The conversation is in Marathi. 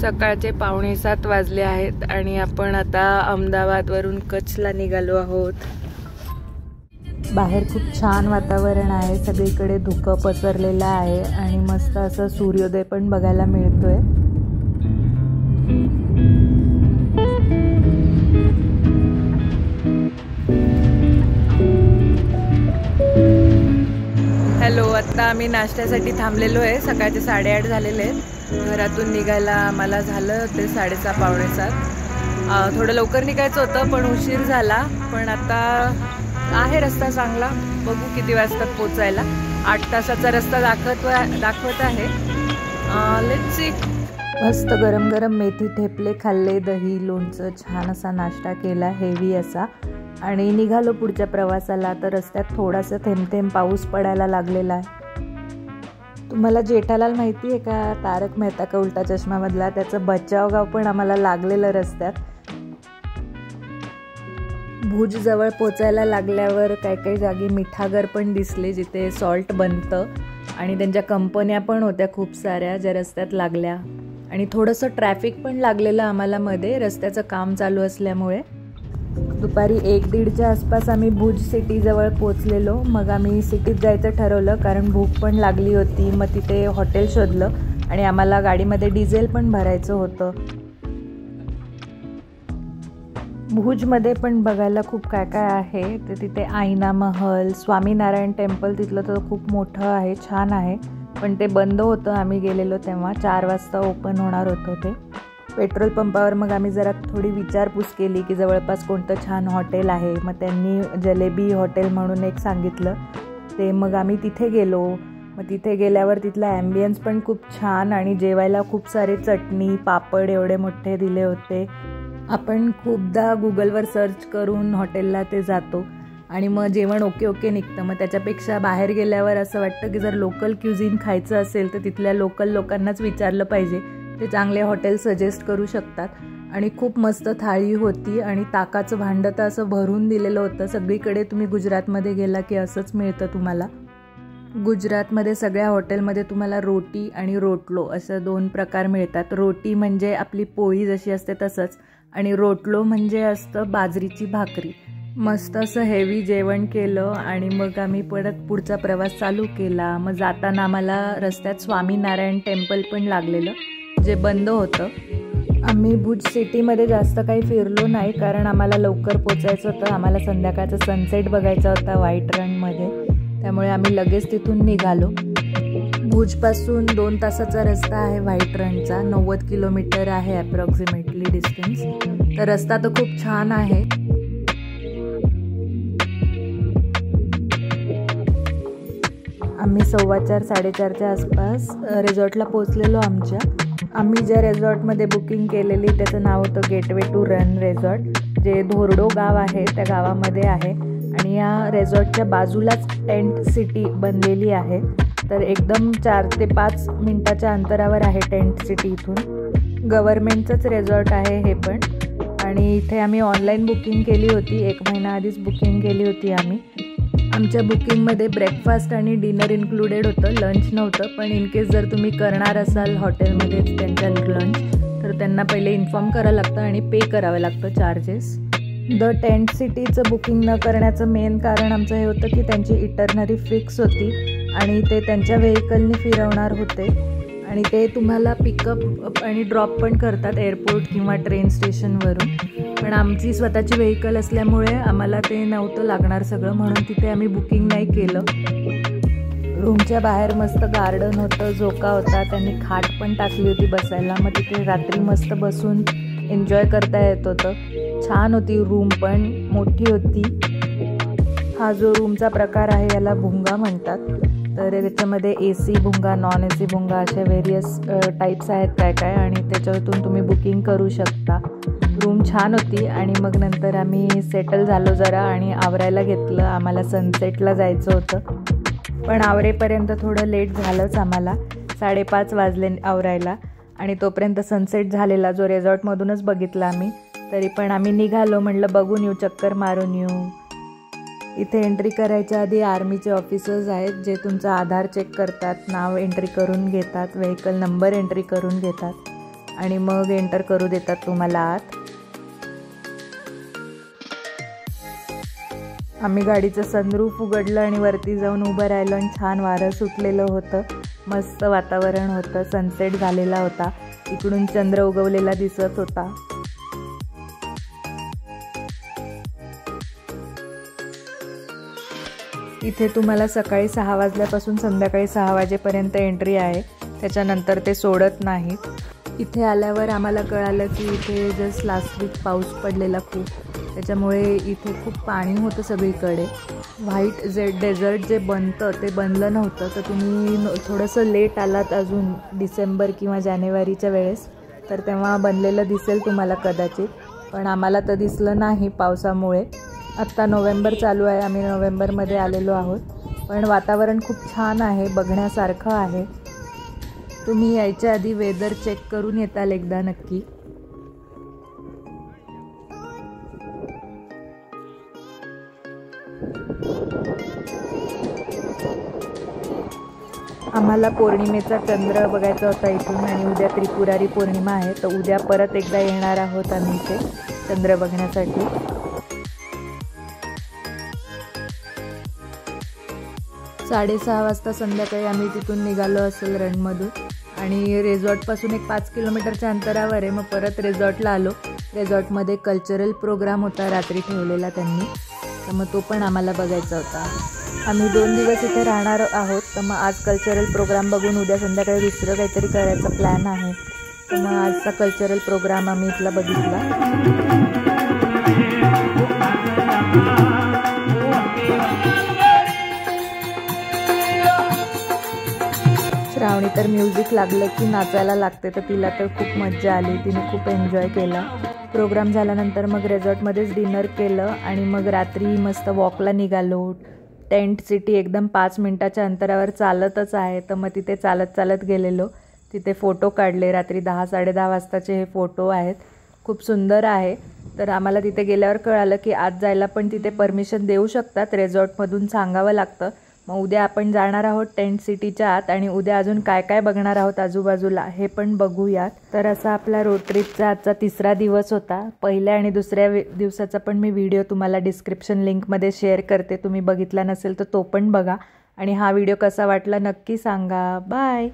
सकाळचे 6:45 वाजले आहेत आणि आपण आता अहमदाबादवरून कच्छला निघालो आहोत। बाहेर खूप छान वातावरण आहे, सगळीकडे धुकं पसरलेलं आहे आणि मस्त असं सूर्योदय पण बघायला मिळतोय। हॅलो, आता आम्ही नाश्त्यासाठी थांबलेलो आहे। सकाळचे 8:30 झालेले आहेत। घरातून निघायला आम्हाला झालं ते 6:30 पावणे 7। थोडं लवकर निघायचं होतं पण उशीर झाला, पण आता आहे रस्ता चांगला, बघू किती वाजतात पोचायला। 8 तासाचा रस्ता दाखवत आहे। Let's see. मस्त गरम गरम मेथी ठेपले खाल्ले, दही लोणचं, छान असा नाश्ता केला, हेवी असा, आणि निघालो पुढच्या प्रवासाला। तर रस्त्यात थोडासा थेंब थेंब पाऊस पडायला लागलेला आहे। तुम्हाला जेठालाल माहिती आहे का, तारक मेहता का उल्टा चष्मा मधला, त्याचं बचावगाव पण आम्हाला लागलेलं रस्त्यात। भुज जवळ पोचायला लागल्यावर काही जागी मिठागर पण दिसले, जिथे सॉल्ट बनतं, आणि त्यांच्या कंपन्या पण होत्या खूप साऱ्या ज्या रस्त्यात लागल्या, आणि थोडंसं ट्रॅफिक पण लागलेलं आम्हाला मध्ये, रस्त्याचं काम चालू असल्यामुळे। दुपारी 1-1:30च्या आसपास आम्ही भुज सिटीजवळ पोचलेलो। मग आम्ही सिटीत जायचं ठरवलं, कारण भूक पण लागली होती। मग तिथे हॉटेल शोधलं आणि आम्हाला गाडीमध्ये डिझेल पण भरायचं होतं। भुजमध्ये पण बघायला खूप काय आहे, तर तिथे आईना महल, स्वामीनारायण टेम्पल तिथलं तर खूप मोठं आहे, छान आहे, पण ते बंद होतं आम्ही गेलेलो तेव्हा। 4 वाजता ओपन होणार होतं ते। पेट्रोल पंपावर मग आम्ही जरा थोडी विचारपूस केली की जवळपास कोणतं छान हॉटेल आहे। मग त्यांनी जलेबी हॉटेल म्हणून एक सांगितलं, ते मग आम्ही तिथे गेलो। मग तिथे गेल्यावर तिथला ॲम्बियन्स पण खूप छान, आणि जेवायला खूप सारे चटणी पापड एवढे मोठे दिले होते। आपण खूपदा गुगलवर सर्च करून हॉटेलला ते जातो आणि मग जेवण ओके निघतं। मग त्याच्यापेक्षा बाहेर गेल्यावर असं वाटतं की जर लोकल क्युझिन खायचं असेल तर तिथल्या लोकल लोकांनाच विचारलं पाहिजे, ते चांगले हॉटेल सजेस्ट करू शकतात। आणि खूप मस्त थाळी होती, आणि ताकाचं भांडं तर असं भरून दिलेलं होतं। सगळीकडे तुम्ही गुजरातमध्ये गेला की असंच मिळतं तुम्हाला। गुजरातमध्ये सगळ्या हॉटेलमध्ये तुम्हाला रोटी आणि रोटलो असं 2 प्रकार मिळतात। रोटी म्हणजे आपली पोळी जशी असते तसंच, आणि रोटलो म्हणजे असतं बाजरीची भाकरी। मस्त असं हेवी जेवण केलं आणि मग आम्ही परत पुढचा प्रवास चालू केला। मग जाताना आम्हाला रस्त्यात स्वामीनारायण टेम्पल पण लागलेलं, जे बंद होतं। आम्ही भुज सिटीमध्ये जास्त काही फिरलो नाही, कारण आम्हाला लवकर पोचायचं होतं। आम्हाला संध्याकाळचा सनसेट बघायचा होता व्हाईट रणमध्ये, त्यामुळे आम्ही लगेच तिथून निघालो। भुजपासून 2 तासाचा रस्ता आहे व्हाईट रणचा, 90 किलोमीटर आहे अप्रॉक्सिमेटली डिस्टन्स। तर रस्ता तर खूप छान आहे। आम्ही 4:15-4:30च्या आसपास रिसॉर्टला पोचलेलो आमच्या। आम्ही ज्या रिसॉर्टमध्ये बुकिंग केलेली त्याचं नाव होतं गेटवे टू रन रिसॉर्ट, जे धोरडो गाव आहे त्या गावामध्ये आहे, आणि या रिसॉर्टच्या बाजूलाच टेंट सिटी बनलेली आहे। तर एकदम 4 ते 5 मिनिटाच्या अंतरावर आहे टेंट सिटी इथून। गव्हर्नमेंटचंच रिसॉर्ट आहे हे पण, आणि इथे आम्ही ऑनलाईन बुकिंग केली होती, 1 महिना आधीच बुकिंग केली होती आम्ही। आमच्या बुकिंगमध्ये ब्रेकफास्ट आणि डिनर इन्क्लुडेड होतं, लंच नव्हतं। पण इन केस जर तुम्ही करणार असाल हॉटेलमध्येच त्यांच्या लंच, तर त्यांना पहिले इन्फॉर्म करावं लागतं आणि पे करावं लागतं चार्जेस। द टेंट सिटीचं बुकिंग न करण्याचं मेन कारण आमचं हे होतं की त्यांची इटरनरी फिक्स होती, आणि ते त्यांच्या व्हेकलनी फिरवणार होते, आणि ते तुम्हाला पिकअप आणि ड्रॉप पण करतात एअरपोर्ट किंवा ट्रेन स्टेशनवरून। पण आमची स्वतःची व्हेकल असल्यामुळे आम्हाला ते नव्हतं लागणार सगळं, म्हणून तिथे आम्ही बुकिंग नाही केलं। रूमच्या बाहेर मस्त गार्डन होतं, झोका होता, त्यांनी खाट पण टाकली होती बसायला। मग तिथे रात्री मस्त बसून एन्जॉय करता येत होतं। छान होती रूम, पण मोठी होती। हा जो रूमचा प्रकार आहे याला भुंगा म्हणतात। तर त्याच्यामध्ये AC भुंगा, नॉन AC भुंगा अशा वेरियस टाईप्स आहेत काय, आणि त्याच्यातून तुम्ही बुकिंग करू शकता। रूम छान होती, आणि मग नंतर आम्ही सेटल झालो जरा आणि आवरायला घेतलं। आम्हाला सनसेटला जायचं होतं, पण आवरेपर्यंत थोडं लेट झालंच आम्हाला, 5:30 वाजले आवरायला, आणि तोपर्यंत सनसेट झालेला जो रिसॉर्टमधूनच बघितला आम्ही। तरी पण आम्ही निघालो, म्हटलं बघून येऊ, चक्कर मारून येऊ। इथे एंट्री करायच्या आधी आर्मीचे ऑफिसर्स आहेत, जे तुमचा आधार चेक करतात, नाव एंट्री करून घेतात, व्हेकल नंबर एंट्री करून घेतात, आणि मग एंटर करू देतात तुम्हाला आत। आम्ही गाडीचं सनरूफ उघडलं आणि वरती जाऊन उभं राहिलो आणि छान वारं सुटलेलं होतं, मस्त वातावरण होतं, सनसेट झालेला होता, इकडून चंद्र उगवलेला दिसत होता। इथे तुम्हाला सकाळी 6 वाजल्यापासून संध्याकाळी 6 वाजेपर्यंत एंट्री आहे, त्याच्यानंतर ते सोडत नाहीत। इथे आल्यावर आम्हाला कळालं की इथे जस्ट लास्ट वीक पाऊस पडलेला खूप, त्याच्यामुळे इथे खूप पाणी होतं सगळीकडे। व्हाईट डेझर्ट जे बनतं ते बनलं नव्हतं, तर तुम्ही थोडंसं लेट आलात अजून डिसेंबर किंवा जानेवारीच्या वेळेस तर तेव्हा बनलेलं दिसेल तुम्हाला कदाचित, पण आम्हाला तर दिसलं नाही पावसामुळे। आत्ता नोव्हेंबर चालू आहे, आम्ही नोव्हेंबरमध्ये आलेलो आहोत, पण वातावरण खूप छान आहे, बघण्यासारखं आहे। तुम्ही यायच्या आधी वेदर चेक करून येताल एकदा नक्की। आम्हाला पौर्णिमेचा चंद्र बघायचा होता इथून, आणि उद्या त्रिपुरारी पौर्णिमा आहे, तर उद्या परत एकदा येणार आहोत आम्ही इथे चंद्र बघण्यासाठी। 6:30 वाजता संध्याकाळी आम्ही तिथून निघालो असेल रणमधून, आणि रिसॉर्टपासून एक 5 किलोमीटरच्या अंतरावर आहे। मग परत रिसॉर्टला आलो, रिसॉर्टमध्ये कल्चरल प्रोग्राम होता रात्री ठेवलेला त्यांनी, तर मग तो पण आम्हाला बघायचा होता। आम्ही 2 दिवस इथे राहणार आहोत, तर मग आज कल्चरल प्रोग्राम बघून उद्या संध्याकाळी दुसरं काहीतरी करायचा प्लॅन आहे, तर मग आजचा कल्चरल प्रोग्राम आम्ही इथला बघितला। श्रावणी तर म्युझिक लागलं की नाचायला लागते, तर तिला तर खूप मज्जा आली, तिने खूप एन्जॉय केला। प्रोग्राम झाल्यानंतर मग रिसॉर्टमध्येच डिनर केलं आणि मग रात्री मस्त वॉकला निघालो। टेंट सिटी एकदम 5 मिनिटाच्या अंतरावर चालतच आहे, तर मग तिथे चालत चालत गेलेलो, तिथे फोटो काढले। रात्री 10-10:30 वाजताचे हे फोटो आहेत, खूप सुंदर आहे। तर आम्हाला तिथे गेल्यावर कळालं की आत जायला पण तिथे परमिशन देऊ शकतात, रिसॉर्टमधून सांगावं लागतं। मग उद्या आपण जाणार आहोत टेंट सिटीच्या आत, आणि उद्या अजून काय काय बघणार आहोत आजूबाजूला हे पण बघूयात। तर असा आपला रोड ट्रिपचा आजचा 3रा दिवस होता। पहिल्या आणि दुसऱ्या दिवसाचा पण मी व्हिडिओ तुम्हाला डिस्क्रिप्शन लिंकमध्ये शेअर करते, तुम्ही बघितला नसेल तर तो पण बघा, आणि हा व्हिडिओ कसा वाटला नक्की सांगा। बाय।